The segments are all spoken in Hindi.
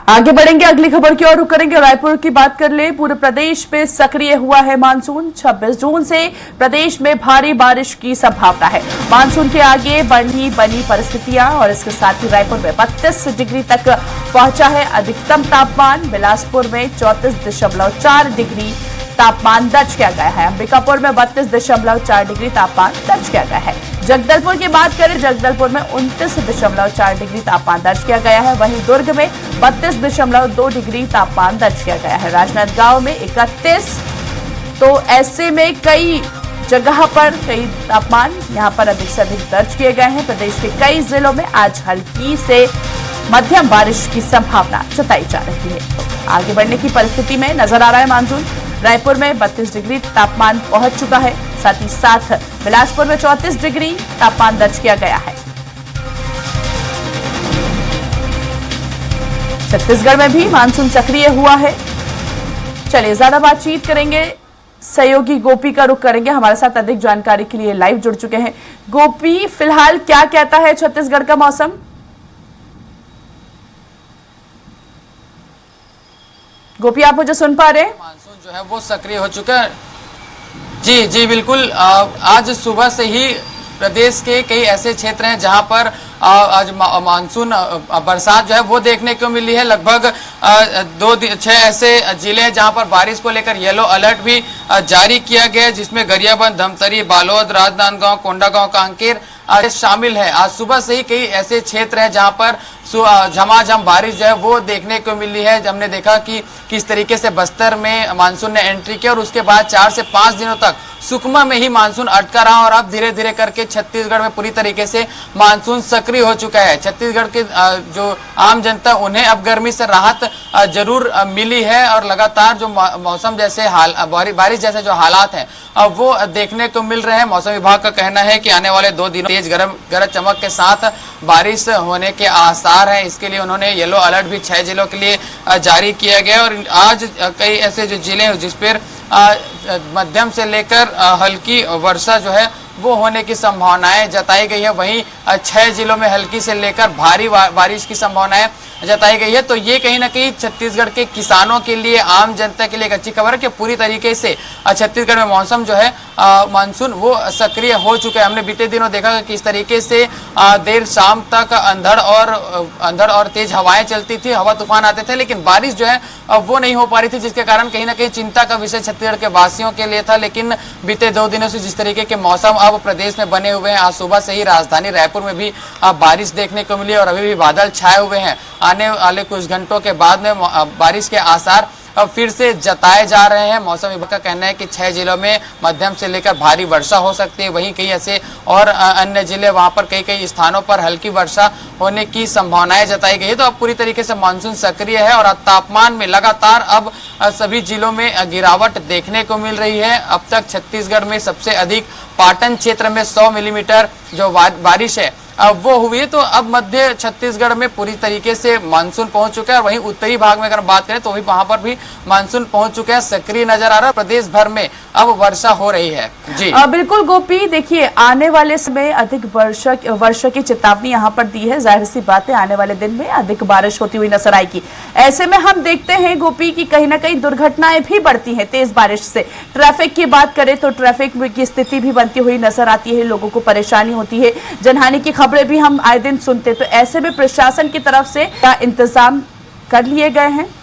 आगे बढ़ेंगे अगली खबर की ओर रुख करेंगे। रायपुर की बात कर ले, पूरे प्रदेश में सक्रिय हुआ है मानसून। 26 जून से प्रदेश में भारी बारिश की संभावना है। मानसून के आगे बनी परिस्थितियां और इसके साथ ही रायपुर में 32 डिग्री तक पहुंचा है अधिकतम तापमान। बिलासपुर में 34.4 डिग्री तापमान दर्ज किया गया है। अंबिकापुर में 32.4 डिग्री तापमान दर्ज किया गया है। जगदलपुर की बात करें, जगदलपुर में 29.4 डिग्री तापमान दर्ज किया गया है। वहीं दुर्ग में 32.2 डिग्री तापमान दर्ज किया गया है। राजनांदगांव में 31। तो ऐसे में कई जगह पर कई तापमान यहां पर अधिक से अधिक दर्ज किए गए हैं। प्रदेश के कई जिलों में आज हल्की से मध्यम बारिश की संभावना जताई जा रही है। आगे बढ़ने की परिस्थिति में नजर आ रहा है मानसून। रायपुर में 32 डिग्री तापमान पहुंच चुका है। साथ ही साथ बिलासपुर में 34 डिग्री तापमान दर्ज किया गया है। छत्तीसगढ़ में भी मानसून सक्रिय हुआ है। चलिए ज्यादा बातचीत करेंगे, सहयोगी गोपी का रुख करेंगे। हमारे साथ अधिक जानकारी के लिए लाइव जुड़ चुके हैं। गोपी, फिलहाल क्या कहता है छत्तीसगढ़ का मौसम? गोपी, आप मुझे सुन पा रहे हैं? मानसून जो है वो सक्रिय हो चुका है। जी बिल्कुल। आज सुबह से ही प्रदेश के कई ऐसे क्षेत्र हैं जहां पर आज मानसून बरसात जो है वो देखने को मिली है। लगभग 6 ऐसे जिले हैं जहां पर बारिश को लेकर येलो अलर्ट भी जारी किया गया है, जिसमें गरियाबंद, धमतरी, बालोद, राजनांदगांव, कोंडागांव, कांकेर शामिल है। आज सुबह से ही कई ऐसे क्षेत्र हैं जहां पर झमाझम बारिश जो है वो देखने को मिली है। हमने देखा कि किस तरीके से बस्तर में मानसून ने एंट्री किया और उसके बाद 4 से 5 दिनों तक सुकमा में ही मानसून अटका रहा और अब धीरे धीरे करके छत्तीसगढ़ में पूरी तरीके से मानसून सक्रिय हो चुका है। छत्तीसगढ़ के जो आम जनता उन्हें अब गर्मी से राहत जरूर मिली है और लगातार जो मौसम जैसे बारिश जैसे जो हालात हैं अब वो देखने को मिल रहे हैं। मौसम विभाग का कहना है कि आने वाले 2 दिनों तेज गरज चमक के साथ बारिश होने के आसार हैं। इसके लिए उन्होंने येलो अलर्ट भी 6 जिलों के लिए जारी किया गया और आज कई ऐसे जो जिले हैं जिस पर मध्यम से लेकर हल्की वर्षा जो है वो होने की संभावनाएं जताई गई है। वहीं 6 जिलों में हल्की से लेकर भारी बारिश की संभावनाएं जताई गई है। तो ये कहीं ना कहीं छत्तीसगढ़ के किसानों के लिए, आम जनता के लिए एक अच्छी खबर है कि पूरी तरीके से छत्तीसगढ़ में मौसम जो है मानसून वो सक्रिय हो चुका है। हमने बीते दिनों देखा कि किस तरीके से देर शाम तक अंधड़ और तेज हवाएं चलती थी, हवा तूफान आते थे, लेकिन बारिश जो है वो नहीं हो पा रही थी, जिसके कारण कहीं ना कहीं चिंता का विषय छत्तीसगढ़ के वासियों के लिए था। लेकिन बीते 2 दिनों से जिस तरीके के मौसम अब प्रदेश में बने हुए हैं, आज सुबह से ही राजधानी रायपुर में भी बारिश देखने को मिली और अभी भी बादल छाए हुए हैं। आने वाले कुछ घंटों के बाद में बारिश के आसार अब फिर से जताए जा रहे हैं। मौसम विभाग का कहना है कि 6 जिलों में मध्यम से लेकर भारी वर्षा हो सकती है। वहीं कई ऐसे और अन्य जिले वहां पर कई स्थानों पर हल्की वर्षा होने की संभावनाएं जताई गई है। तो अब पूरी तरीके से मानसून सक्रिय है और तापमान में लगातार अब सभी जिलों में गिरावट देखने को मिल रही है। अब तक छत्तीसगढ़ में सबसे अधिक पाटन क्षेत्र में 100 मिलीमीटर जो बारिश है वो हुई है। तो अब मध्य छत्तीसगढ़ में पूरी तरीके से मानसून पहुंच चुका है और वहीं उत्तरी भाग में अगर बात करें तो भी वहां पर भी मानसून पहुंच चुका है, सक्रिय नजर आ रहा है। प्रदेश भर में अब वर्षा हो रही है। जी बिल्कुल गोपी, देखिए आने वाले समय अधिक वर्षा की चेतावनी यहाँ पर दी है। जाहिर सी बात है आने वाले दिन में अधिक बारिश होती हुई नजर आएगी। ऐसे में हम देखते हैं गोपी की कहीं ना कहीं दुर्घटनाएं भी बढ़ती हैं तेज बारिश से। ट्रैफिक की बात करें तो ट्रैफिक की स्थिति भी बनती हुई नजर आती है, लोगों को परेशानी होती है, जनहानि की खबरें भी हम आए दिन सुनते। तो ऐसे में प्रशासन की तरफ से क्या इंतजाम कर लिए गए हैं?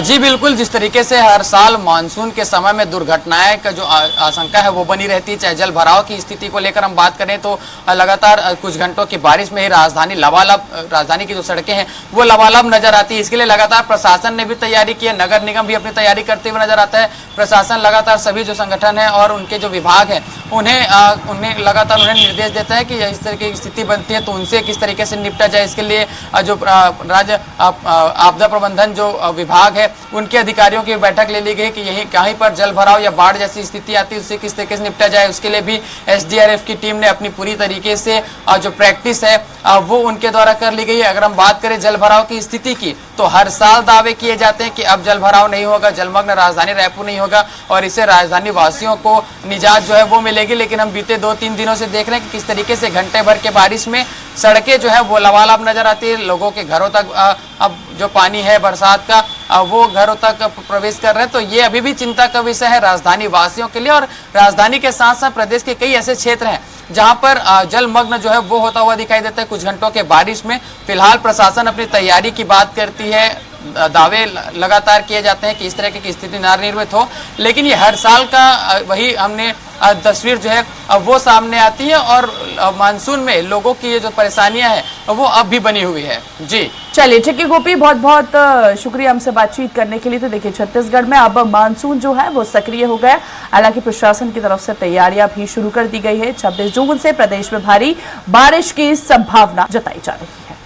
जी बिल्कुल, जिस तरीके से हर साल मानसून के समय में दुर्घटनाएं का जो आशंका है वो बनी रहती है, चाहे जल भराव की स्थिति को लेकर हम बात करें तो लगातार कुछ घंटों की बारिश में ही राजधानी की जो सड़कें हैं वो लबालब नजर आती है। इसके लिए लगातार प्रशासन ने भी तैयारी की है, नगर निगम भी अपनी तैयारी करते हुए नजर आता है। प्रशासन लगातार सभी जो संगठन है और उनके जो विभाग है उन्हें लगातार निर्देश देता है कि इस तरह की स्थिति बनती है तो उनसे किस तरीके से निपटा जाए। इसके लिए जो राज्य आपदा प्रबंधन जो विभाग है उनके अधिकारियों की बैठक ले ली गई कि यही कहीं पर जल भराव या बाढ़ जैसी स्थिति आती है उससे किस तरीके से निपटा जाए। उसके लिए भी SDRF की टीम ने अपनी पूरी तरीके से जो प्रैक्टिस है वो उनके द्वारा कर ली गई है। अगर हम बात करें जल भराव की स्थिति की तो हर साल दावे किए जाते हैं कि अब जल भराव नहीं होगा, जलमग्न राजधानी रायपुर नहीं होगा और इससे राजधानी वासियों को निजात जो है वो मिलेगी। लेकिन हम बीते 2-3 दिनों से देख रहे हैं कि किस तरीके से घंटे भर के बारिश में सड़कें जो है वो लबालब नजर आती है, लोगों के घरों तक अब जो पानी है बरसात का वो घरों तक प्रवेश कर रहे हैं। तो ये अभी भी चिंता का विषय है राजधानी वासियों के लिए। और राजधानी के साथ साथ प्रदेश के कई ऐसे क्षेत्र हैं जहां पर जलमग्न जो है वो होता हुआ दिखाई देता है कुछ घंटों के बारिश में। फिलहाल प्रशासन अपनी तैयारी की बात करती है, दावे लगातार किए जाते हैं कि इस तरह की स्थिति न निर्मित हो, लेकिन ये हर साल का वही हमने तस्वीर जो है वो सामने आती है और मानसून में लोगों की ये जो परेशानियां हैं वो अब भी बनी हुई है। जी चलिए ठीक है गोपी, बहुत बहुत शुक्रिया हमसे बातचीत करने के लिए। तो देखिए छत्तीसगढ़ में अब मानसून जो है वो सक्रिय हो गया। हालांकि प्रशासन की तरफ से तैयारियां भी शुरू कर दी गई है। 26 जून से प्रदेश में भारी बारिश की संभावना जताई जा रही है।